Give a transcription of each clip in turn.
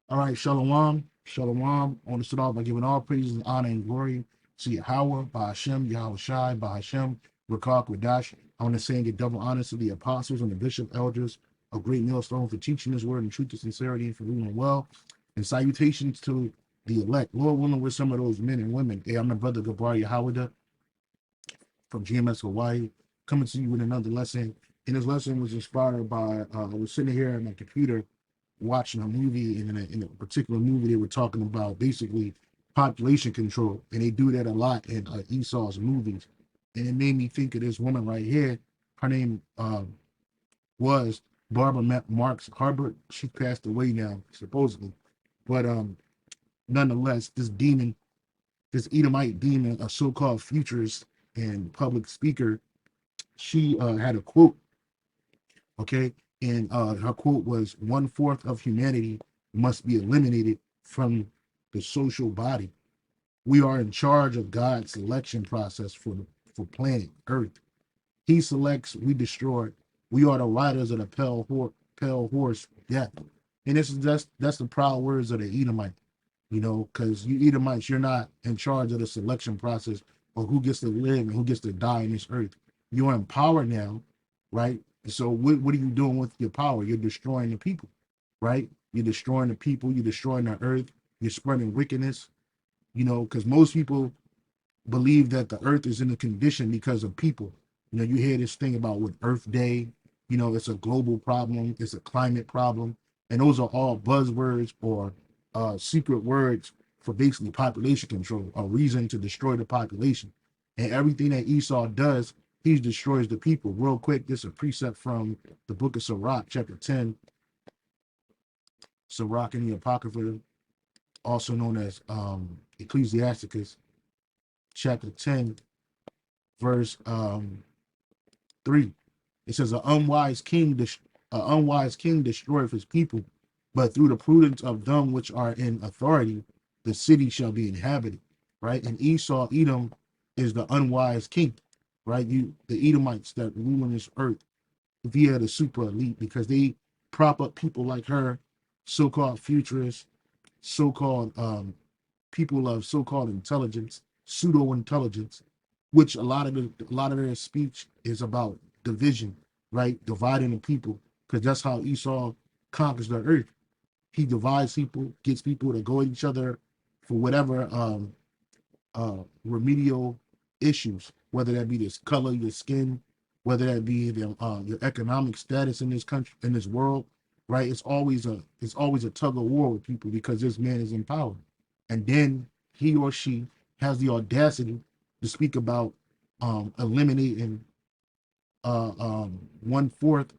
All right, Shalom. Shalom. I want to start off by giving all praises, honor, and glory to Yahweh, by Hashem, Yahweh Shai, by Hashem, Rakak, Radash. I want to say and give double honors to the apostles and the bishop elders of Great Millstone for teaching this word in truth and sincerity and for ruling well. And salutations to the elect. Lord willing, with some of those men and women. Hey, I'm the brother Gabar Yahweh from GMS Hawaii, coming to you with another lesson. And this lesson was inspired by, I was sitting here on my computer watching a movie, and in a particular movie, they were talking about basically population control. And they do that a lot in Esau's movies. And it made me think of this woman right here. Her name was Barbara Marks Harbert. She passed away now, supposedly. But nonetheless, this demon, this Edomite demon, a so-called futurist and public speaker, she had a quote, okay? And her quote was, 1/4 of humanity must be eliminated from the social body. We are in charge of God's selection process for planet Earth. He selects, we destroy. We are the riders of the pale horse death. And that's the proud words of the Edomite, because you Edomites, you're not in charge of the selection process of who gets to live and who gets to die in this earth. You're in power now, right? So what are you doing with your power? You're destroying the people, right? You're destroying the people. You're destroying the earth. You're spreading wickedness, because most people believe that the earth is in a condition because of people. You hear this thing about with Earth Day, it's a global problem, it's a climate problem, and those are all buzzwords or secret words for basically population control, a reason to destroy the population. And everything that Esau does, he destroys the people. Real quick, this is a precept from the book of Sirach, chapter 10, Sirach in the Apocrypha, also known as Ecclesiasticus, chapter 10, verse 3. It says, an unwise king destroyeth his people, but through the prudence of them which are in authority, the city shall be inhabited. Right? And Edom, is the unwise king. Right? The Edomites that rule on this earth via the super elite, because they prop up people like her, so-called futurists, so-called people of so-called intelligence, pseudo-intelligence, which a lot of their speech is about division, right? Dividing the people, because that's how Esau conquers the earth. He divides people, gets people to go at each other for whatever remedial issues, whether that be this color, your skin, whether that be your economic status in this country, in this world, right? It's always a tug of war with people because this man is in power, and then he or she has the audacity to speak about eliminating 1/4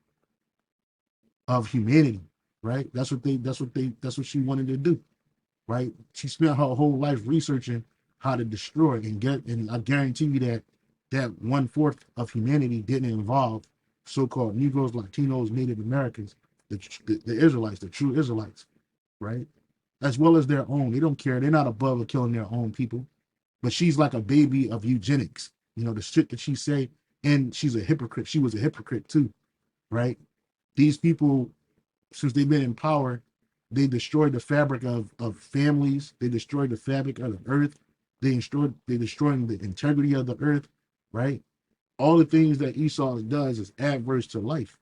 of humanity, right? That's what she wanted to do, right? She spent her whole life researching how to destroy and I guarantee you that 1/4 of humanity didn't involve so-called Negroes, Latinos, Native Americans, the Israelites, the true Israelites, right? As well as their own. They don't care. They're not above killing their own people. But she's like a baby of eugenics. The shit that she say, and she's a hypocrite. She was a hypocrite too, right? These people, since they've been in power, they destroyed the fabric of families. They destroyed the fabric of the earth. They destroying the integrity of the earth, right? All the things that Esau does is adverse to life,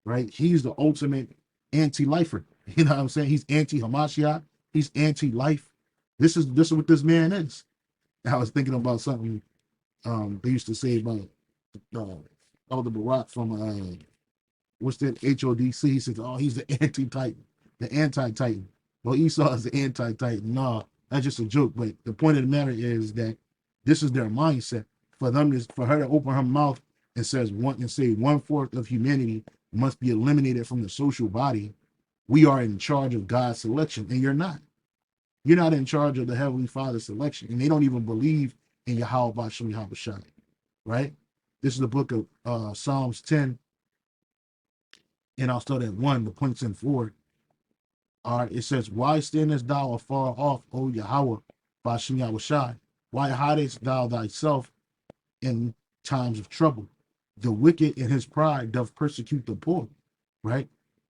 right? He's the ultimate anti-lifer. You know what I'm saying? He's anti-Hamashiach. He's anti-life. This is what this man is. I was thinking about something they used to say about uh, Elder Barak from what's that HODC? He says, "Oh, he's the anti-Titan, the anti-Titan." Well, Esau is the anti-Titan. No, that's just a joke. But the point of the matter is that this is their mindset. For her to open her mouth and say 1/4 of humanity must be eliminated from the social body. We are in charge of God's selection, and you're not. You're not in charge of the Heavenly Father's selection, and they don't even believe in Yahweh Bashem Yahweh Shai, right? This is the book of Psalms 10, and I'll start at 1, the points in 4. All right, it says, why standest thou afar off, O Yahweh Bashem Yahweh Shai? Why hidest thou thyself in times of trouble? The wicked in his pride doth persecute the poor, right?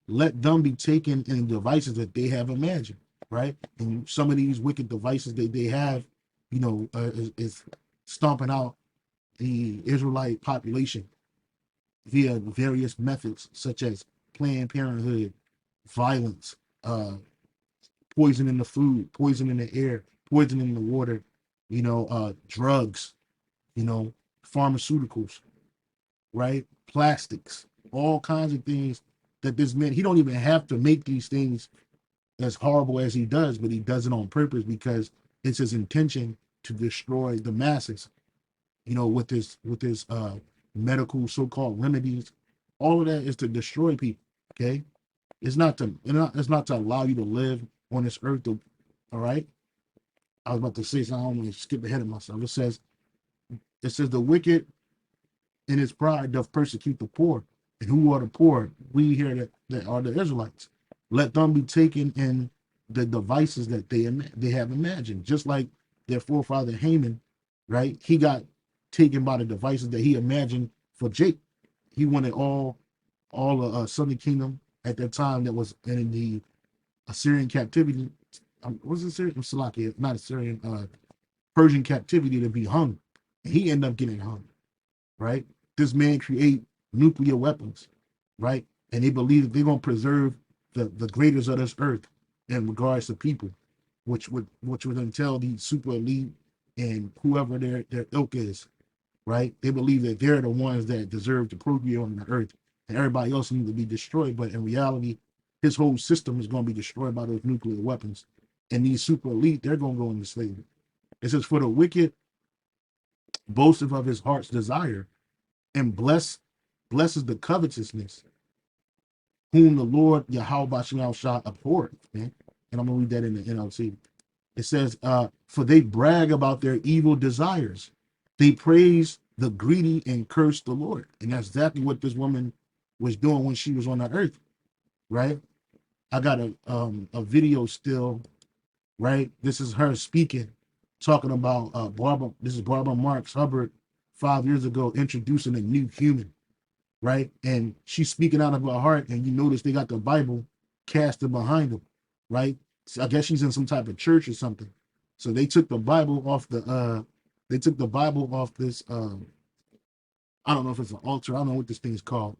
let them be taken in devices that they have imagined, right? And some of these wicked devices that they have, is stomping out the Israelite population via various methods such as Planned Parenthood, violence, poison in the food, poison in the air, poison in the water, drugs, you know, pharmaceuticals, right? Plastics, all kinds of things that this man, he don't even have to make these things as horrible as he does, but he does it on purpose because it's his intention to destroy the masses, with his medical so-called remedies. All of that is to destroy people. Okay. It's not to allow you to live on this earth. All right. I was about to say something. I don't want to skip ahead of myself. It says the wicked in his pride doth persecute the poor. And who are the poor? We here that are the Israelites. Let them be taken in the devices that they have imagined. Just like their forefather Haman, right? He got taken by the devices that he imagined for Jake. He wanted all the southern kingdom at that time that was in the Assyrian captivity. Was it Assyrian? Salakia, not Assyrian, Persian captivity to be hung. And he ended up getting hung, right? This man create nuclear weapons, right? And they believe that they're gonna preserve the greatest of this earth in regards to people, which would entail the super elite and whoever their ilk is, right? They believe that they're the ones that deserve to procreate on the earth, and everybody else needs to be destroyed. But in reality, his whole system is going to be destroyed by those nuclear weapons. And these super elite, they're going to go into slavery. It says, "For the wicked boasteth of his heart's desire, and blesses the covetousness, whom the Lord Yahweh shall abhor." Man. And I'm gonna read that in the NLT. It says, "For they brag about their evil desires. They praise the greedy and curse the Lord." And that's exactly what this woman was doing when she was on the earth, right? I got a video still, right? This is her speaking, talking about Barbara. This is Barbara Marx Hubbard 5 years ago introducing a new human, right? And she's speaking out of her heart, and you notice they got the Bible casted behind them, right? So I guess she's in some type of church or something. So they took the Bible off this I don't know if it's an altar, I don't know what this thing is called,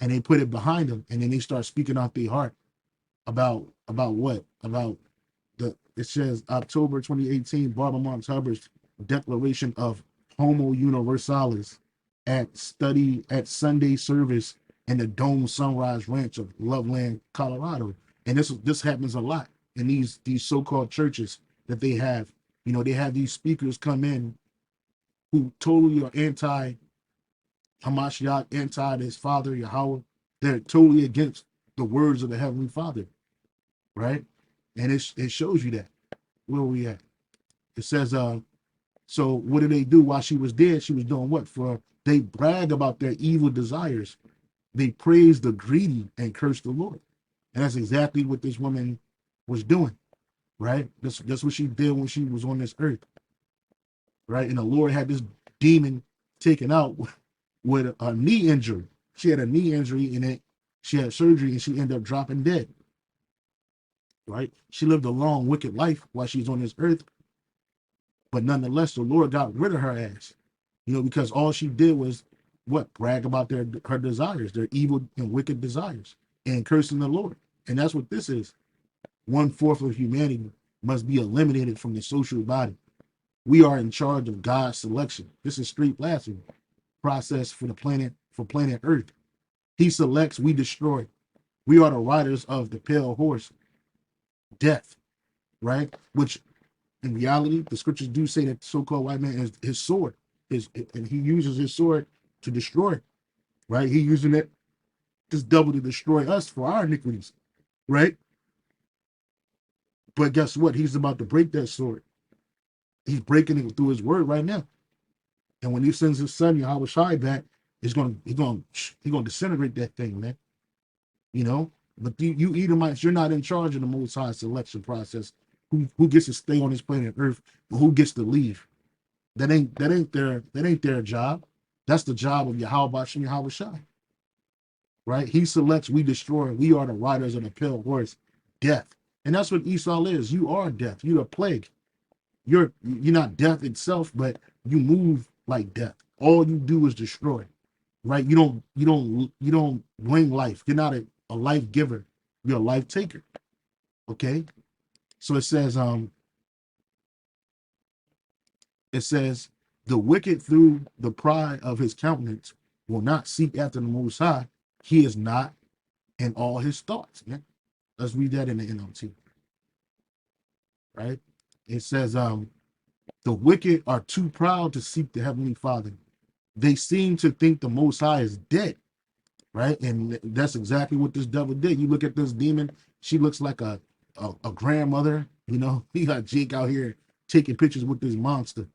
and they put it behind them, and then they start speaking out their heart about what? About it says October 2018, Barbara Marx Hubbard's declaration of Homo Universalis at Sunday service in the Dome Sunrise Ranch of Loveland, Colorado. And this happens a lot in these so-called churches that they have. They have these speakers come in who totally are anti Hamashiach, anti his father Yahweh. They're totally against the words of the Heavenly Father, right? And it shows you that. Where we at? It says, so what did they do while she was dead? She was doing what? They brag about their evil desires. They praise the greedy and curse the Lord. And that's exactly what this woman was doing, right? That's what she did when she was on this earth, right? And the Lord had this demon taken out with a knee injury. She had a knee injury and she had surgery and she ended up dropping dead, right? She lived a long, wicked life while she was on this earth, but nonetheless, the Lord got rid of her ass, because all she did was what? Brag about her desires, their evil and wicked desires, and cursing the Lord. And that's what this is. 1/4 of humanity must be eliminated from the social body. We are in charge of God's selection. This is street blasphemy process for planet Earth. He selects, we destroy. We are the riders of the pale horse, death, right? Which in reality, the scriptures do say that so-called white man is his sword, and he uses his sword to destroy, right? He using it just double to destroy us for our iniquities, right? But guess what? He's about to break that sword. He's breaking it through his word right now. And when he sends his son Yahweh Shai back, he's gonna disintegrate that thing, man. You know. But you Edomites, you're not in charge of the Most High selection process. Who gets to stay on this planet Earth, and who gets to leave? That ain't their job. That's the job of Yahweh Shem Yahweh Shai. right? He selects, we destroy. We are the riders of the pale horse, death. And that's what Esau is. You are death. You're a plague. You're not death itself, but you move like death. All you do is destroy, right? You don't bring life. You're not a life giver. You're a life taker. Okay. So it says the wicked through the pride of his countenance will not seek after the Most High. He is not in all his thoughts. Man. Let's read that in the NLT, right? It says, the wicked are too proud to seek the Heavenly Father. They seem to think the Most High is dead, right? And that's exactly what this devil did. You look at this demon, she looks like a grandmother. He got Jake out here taking pictures with this monster.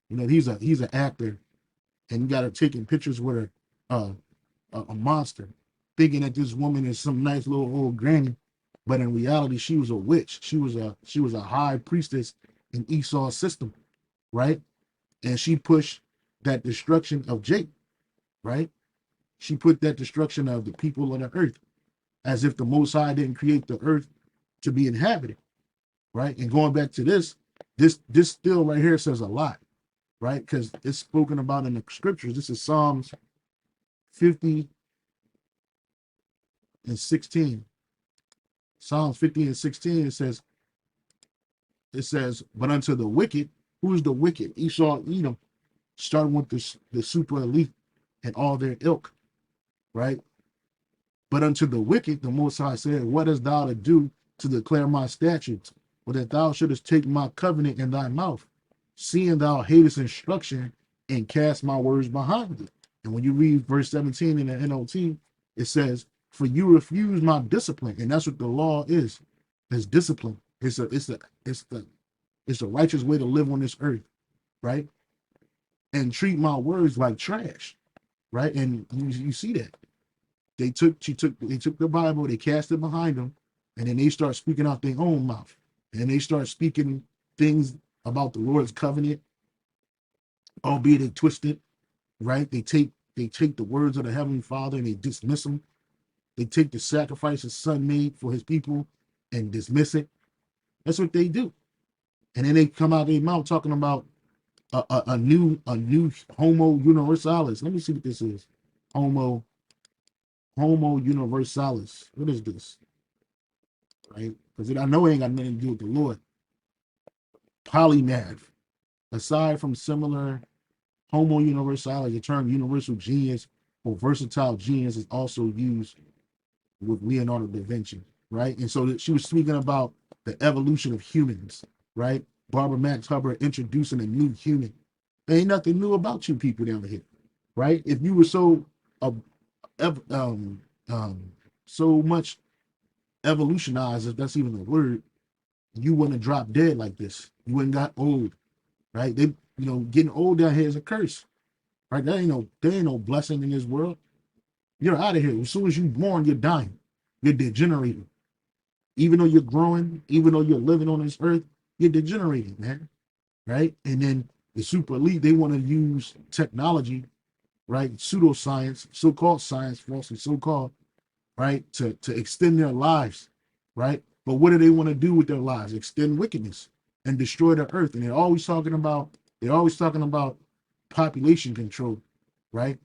He's an actor, and you got her taking pictures with a monster, thinking that this woman is some nice little old granny, but in reality, she was a witch. She was a high priestess in Esau's system, right? And she pushed that destruction of Jake, right? She put that destruction of the people on the earth, as if the Most High didn't create the earth to be inhabited, right? And going back to this still right here says a lot, right? Because it's spoken about in the scriptures. This is Psalms 50 and 16. Psalms 50 and 16, it says, but unto the wicked, who's the wicked? Esau, Edom, starting with the super elite and all their ilk, right? But unto the wicked, the Most High said, what hast thou to do to declare my statutes? Or that thou shouldest take my covenant in thy mouth, seeing thou hatest instruction and cast my words behind thee. And when you read verse 17 in the NLT, it says, for you refuse my discipline. And that's what the law is. It's discipline. It's a righteous way to live on this earth, right? And treat my words like trash, right? And you see that. They took the Bible, they cast it behind them, and then they start speaking out their own mouth. And they start speaking things about the Lord's covenant, albeit they twist it, right? They take the words of the Heavenly Father and they dismiss them. They take the sacrifice his son made for his people and dismiss it. That's what they do. And then they come out of their mouth talking about a new homo universalis. Let me see what this is. Homo universalis. What is this? Right? Because I know it ain't got nothing to do with the Lord. Polymath. Aside from similar homo universalis, the term universal genius or versatile genius is also used with Leonardo da Vinci, right? And so she was speaking about the evolution of humans, right? Barbara Max Hubbard introducing a new human. There ain't nothing new about you people down here, right? If you were uh, um, so much evolutionized, if that's even a word, you wouldn't have dropped dead like this. You wouldn't got old, right? Getting old down here is a curse, right? There ain't no blessing in this world. You're out of here. As soon as you're born, you're dying. You're degenerating. Even though you're growing, even though you're living on this earth, you're degenerating, man. Right? And then the super elite, they want to use technology, right? Pseudoscience, so-called science, falsely so-called, right? To extend their lives, right? But what do they want to do with their lives? Extend wickedness and destroy the earth. And they're always talking about population control, right?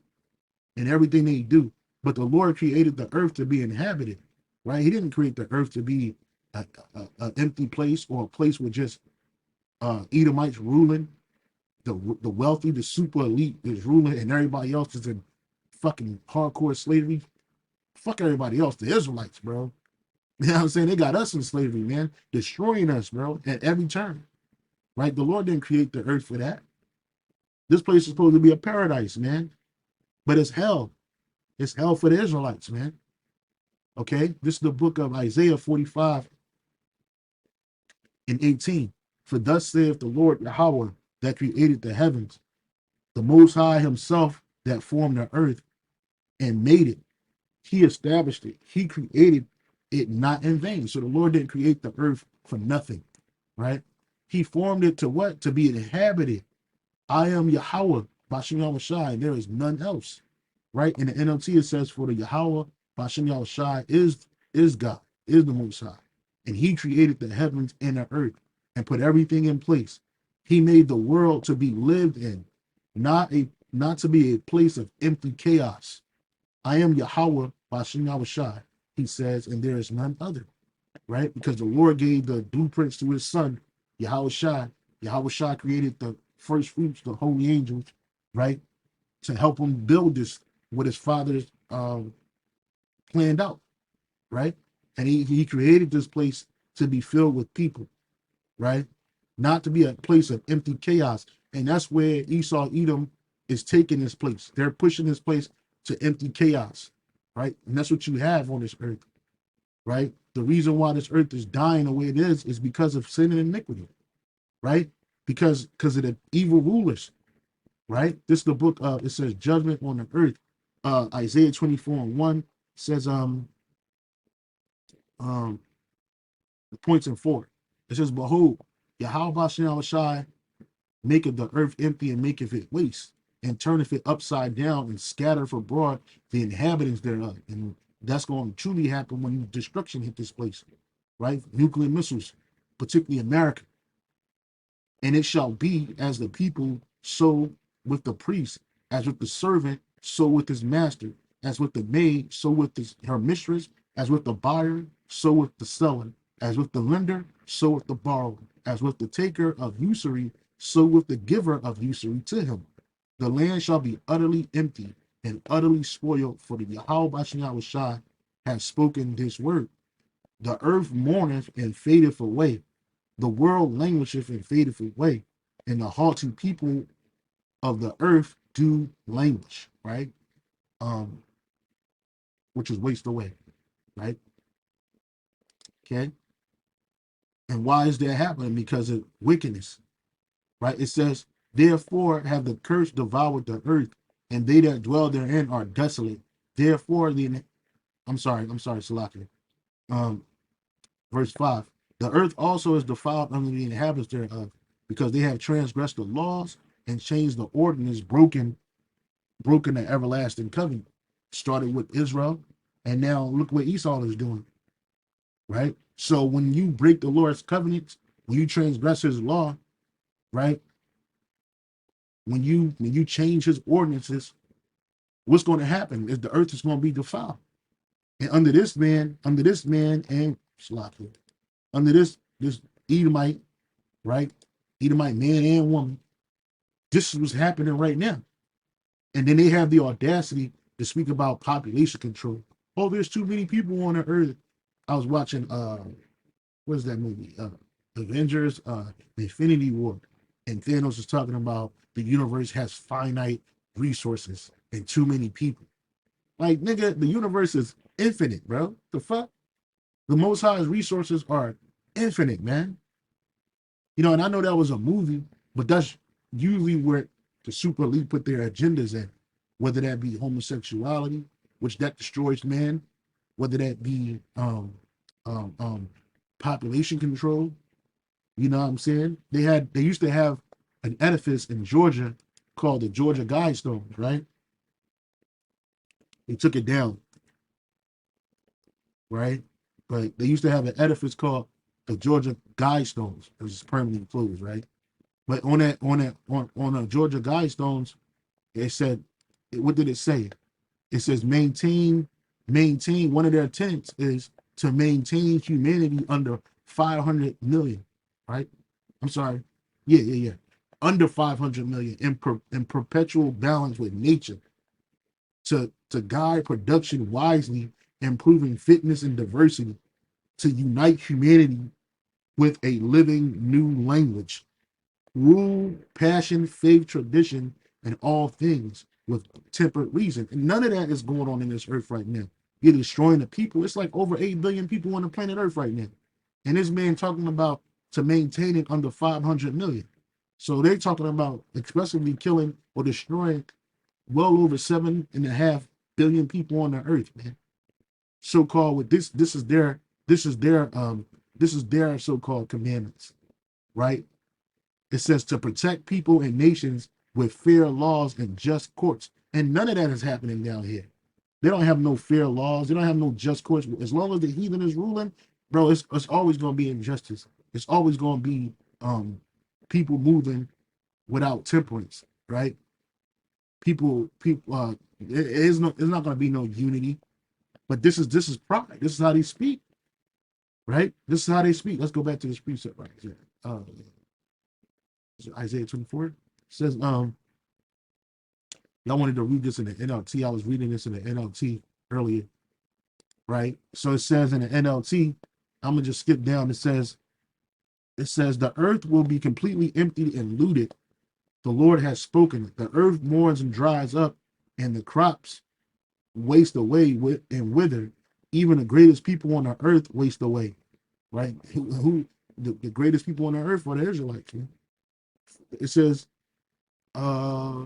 And everything they do. But the Lord created the earth to be inhabited, right? He didn't create the earth to be an empty place or a place with just Edomites ruling. The wealthy, the super elite is ruling, and everybody else is in fucking hardcore slavery. Fuck everybody else, the Israelites, bro. You know what I'm saying? They got us in slavery, man, destroying us, bro, at every turn. Right? The Lord didn't create the earth for that. This place is supposed to be a paradise, man. But it's hell. It's hell for the Israelites, man. Okay? This is the book of Isaiah 45 and 18. For thus saith the Lord Yahweh that created the heavens, the Most High himself that formed the earth and made it. He established it. He created it not in vain. So the Lord didn't create the earth for nothing, right? He formed it to what? To be inhabited. I am Yahweh, Bashem Yahushai, and there is none else, right? In the NLT, it says, for the Yahweh Bashem Yahushai is God, is the Most High. And he created the heavens and the earth and put everything in place. He made the world to be lived in, not to be a place of empty chaos. I am Yahweh Bashem Yahushai, he says, and there is none other, right? Because the Lord gave the blueprints to his son, Yahushai. Yahushai created the first fruits, the holy angels, right? To help him build this, what his father's planned out, right? And he created this place to be filled with people, right? Not to be a place of empty chaos. And that's where Esau Edom is taking this place. They're pushing this place to empty chaos, right? And that's what you have on this earth, right? The reason why this earth is dying the way it is because of sin and iniquity, right? Because of the evil rulers, right? This is the book, it says judgment on the earth. Isaiah 24:1 says, the points in 4. It says, behold, Yahweh Shai maketh the earth empty and maketh it waste, and turneth it upside down and scattereth abroad the inhabitants thereof. And that's going to truly happen when destruction hit this place, right? Nuclear missiles, particularly America. And it shall be as the people, so with the priest, as with the servant, so with his master, as with the maid, so with her mistress, as with the buyer, so with the seller, as with the lender, so with the borrower, as with the taker of usury, so with the giver of usury to him. The land shall be utterly empty and utterly spoiled, for the Yahweh Shai has spoken this word. The earth mourneth and fadeth away, the world languisheth and fadeth away, and the haughty people of the earth do languish, right? Which is waste away, right? Okay. And why is that happening? Because of wickedness, right? It says, therefore have the curse devoured the earth, and they that dwell therein are desolate. Therefore, Salakia. Um, verse 5. The earth also is defiled under the inhabitants thereof, because they have transgressed the laws and changed the ordinance, broken the everlasting covenant. Started with Israel, and now look what Esau is doing, right? So when you break the Lord's covenants, when you transgress his law, right? When you change his ordinances, what's going to happen is the earth is going to be defiled. And under this man and Shalakia, under this Edomite, right? Edomite man and woman, this is what's happening right now. And then they have the audacity to speak about population control. Oh, there's too many people on the earth. I was watching what is that movie? Avengers, Infinity War. And Thanos is talking about the universe has finite resources and too many people. Like, nigga, the universe is infinite, bro. The fuck? The Most High's resources are infinite, man. You know, and I know that was a movie, but that's usually where the super elite put their agendas in, whether that be homosexuality, which that destroys man, whether that be population control. You know what I'm saying? They used to have an edifice in Georgia called the Georgia Guidestones, right? They took it down, right? But they used to have an edifice called the Georgia Guidestones. It was permanently closed, right? But on the Georgia Guidestones, it said, what did it say? It says maintain. One of their tenets is to maintain humanity under 500 million, right? I'm sorry. Yeah. Under 500 million in perpetual balance with nature, to guide production wisely, improving fitness and diversity, to unite humanity with a living new language, rule, passion, faith, tradition, and all things with temperate reason. And none of that is going on in this earth right now. You're destroying the people. It's like over 8 billion people on the planet Earth right now. And this man talking about to maintain it under 500 million. So they're talking about expressively killing or destroying well over 7.5 billion people on the earth, man. So-called with this is their so-called commandments, right? It says to protect people and nations with fair laws and just courts. And none of that is happening down here. They don't have no fair laws. They don't have no just courts. As long as the heathen is ruling, bro, it's always going to be injustice. It's always going to be people moving without temperance, right? People, it's not going to be no unity. But this is pride. This is how they speak, right? This is how they speak. Let's go back to this precept right here. Isaiah 24 it says, y'all wanted to read this in the NLT. I was reading this in the NLT earlier, right? So it says in the NLT, I'm gonna just skip down. It says the earth will be completely emptied and looted. The Lord has spoken it. The earth mourns and dries up, and the crops waste away and wither. Even the greatest people on the earth waste away. Right? Who the greatest people on the earth are the Israelites, man. It says, uh,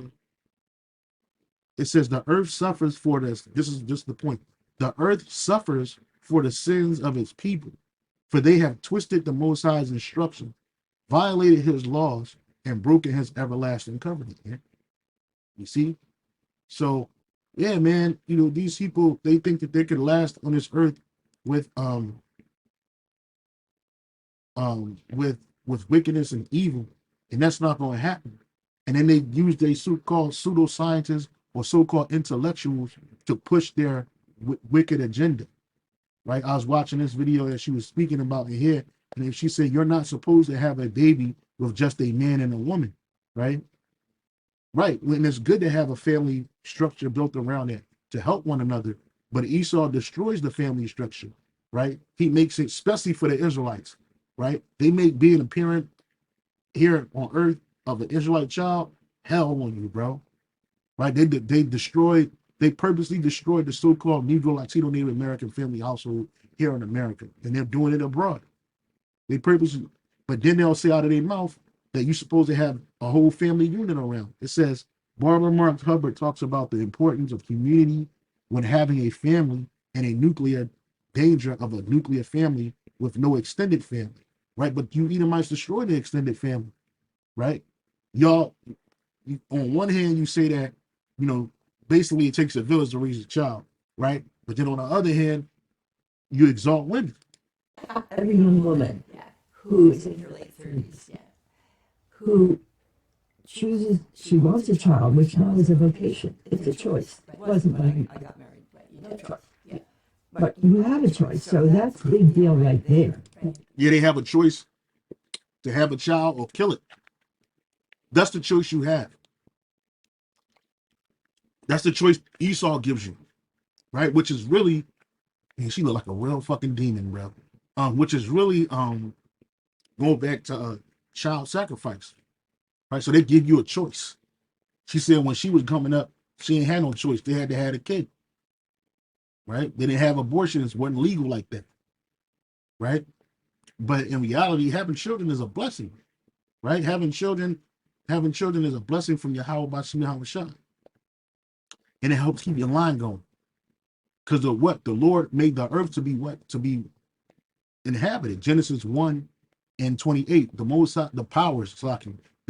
the earth suffers for this. This is just the point. The earth suffers for the sins of its people, for they have twisted the Most High's instruction, violated his laws, and broken his everlasting covenant. Man. You see? So, yeah, man, these people, they think that they could last on this earth with with wickedness and evil, and that's not going to happen. And then they use their so-called pseudoscientists or so-called intellectuals to push their wicked agenda. Right? I was watching this video that she was speaking about in here, and she said you're not supposed to have a baby with just a man and a woman, right? Right. When it's good to have a family structure built around it to help one another, but Esau destroys the family structure, right? He makes it, especially for the Israelites, right? They make being a parent here on earth of an Israelite child hell on you, bro. Right? They purposely destroyed the so-called Negro, Latino, Native American family household here in America, and they're doing it abroad. They purposely, but then they'll say out of their mouth that you're supposed to have a whole family unit around. It says Barbara Mark Hubbard talks about the importance of community when having a family and a nuclear danger of a nuclear family with no extended family, right? But you Edomites destroy the extended family, right? Y'all, on one hand, you say that, you know, basically it takes a village to raise a child, right? But then on the other hand, you exalt women. Every young woman who is in her late 30s, who chooses, she wants a child, which now is a vocation. It's a choice. It wasn't when I got married, but no choice. Yeah. But you have a choice, so that's a big deal right there. Yeah, they have a choice to have a child or kill it. That's the choice you have. That's the choice Esau gives you, right? Which is really, and she look like a real fucking demon, bro. Which is really going back to child sacrifice, right? So they give you a choice. She said when she was coming up, she ain't had no choice. They had to have a kid, right? They didn't have abortions, wasn't legal like that, right? But in reality, having children is a blessing, right? Having children is a blessing from Yahweh by Shemah Shah. And it helps keep your line going. Because of what? The Lord made the earth to be what? To be inhabited. Genesis 1 and 28. The most the powers,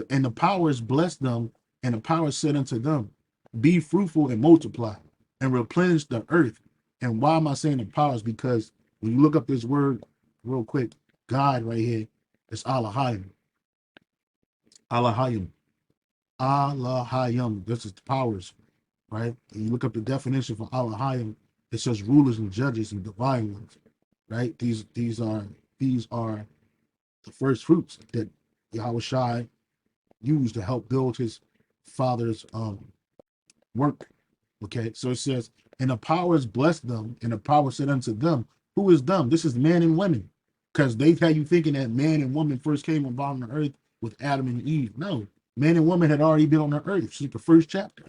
and the powers blessed them, and the powers said unto them, be fruitful and multiply, and replenish the earth. And why am I saying the powers? Because when you look up this word real quick, God right here, it's Allahayim. Allahayim. Allahayim. This is the powers, right? And you look up the definition for Allahayim, it says rulers and judges and divine ones, right? These are the first fruits that Yahweh Shai used to help build his father's work. Okay, so it says, and the powers blessed them, and the power said unto them, who is them? This is men and women, because they've had you thinking that man and woman first came about on the earth with Adam and Eve. No, man and woman had already been on the earth since the first chapter,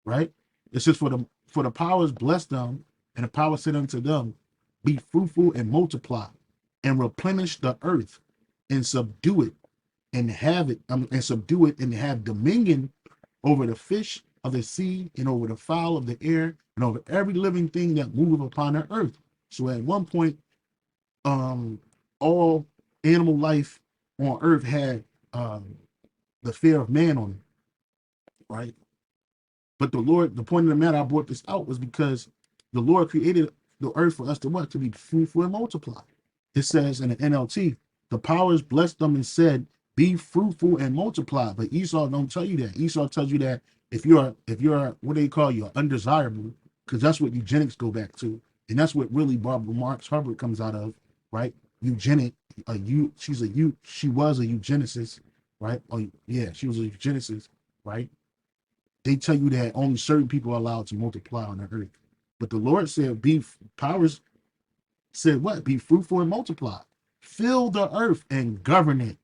right? It says, for the powers blessed them, and the power said unto them, be fruitful and multiply, and replenish the earth, and subdue it, and have it, and subdue it, and have dominion over the fish of the sea, and over the fowl of the air, and over every living thing that moveth upon the earth. So at one point, all animal life on earth had the fear of man on it, right? But the Lord, the point of the matter I brought this out was because the Lord created the earth for us to what? To be fruitful and multiply. It says in the NLT, the powers blessed them and said, be fruitful and multiply. But Esau don't tell you that. Esau tells you that if you're what they call you undesirable, because that's what eugenics go back to. And that's what really Barbara Marx Hubbard comes out of, right? Eugenic, she was a eugenicist, right? Oh yeah, she was a eugenicist, right? They tell you that only certain people are allowed to multiply on the earth. But the Lord said, powers said what? Be fruitful and multiply. Fill the earth and govern it.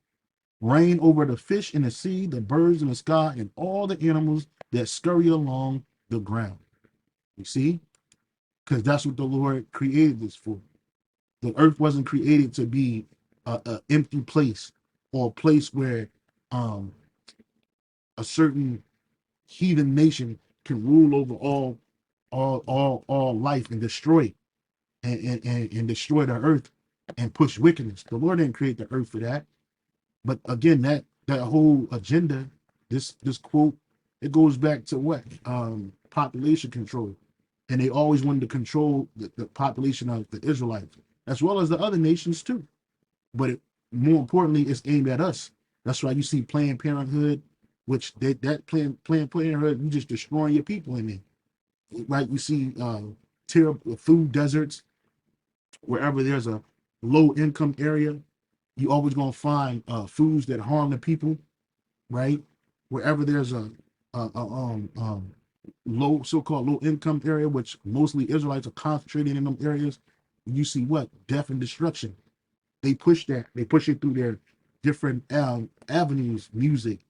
Reign over the fish in the sea, the birds in the sky, and all the animals that scurry along the ground. You see? Because that's what the Lord created this for. The earth wasn't created to be a empty place or a place where a certain heathen nation can rule over all life and destroy it and destroy the earth and push wickedness. The Lord didn't create the earth for that. But again, that whole agenda, this quote, it goes back to what? Population control. And they always wanted to control the population of the Israelites, as well as the other nations too. But more importantly, it's aimed at us. That's why you see Planned Parenthood, which that Planned Parenthood, you just destroying your people in there. Right? You see terrible food deserts. Wherever there's a low income area, you always gonna find foods that harm the people, right? Wherever there's a low so-called low income area, which mostly Israelites are concentrating in them areas, you see what? Death and destruction. They push that. They push it through their different avenues: music,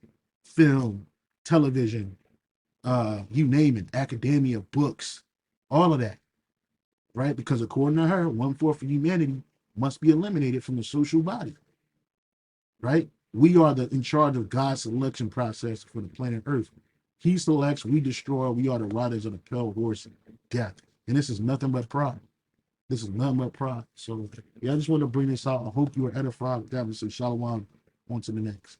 film, television, you name it, academia, books, all of that, right? Because according to her, 1/4 of humanity must be eliminated from the social body, right? We are in charge of God's selection process for the planet Earth. He selects, we destroy, we are the riders of the pale horse, death. And this is nothing but pride. This is nothing but pride. So, yeah, I just want to bring this out. I hope you were edified with that. And so, shalom, on to the next.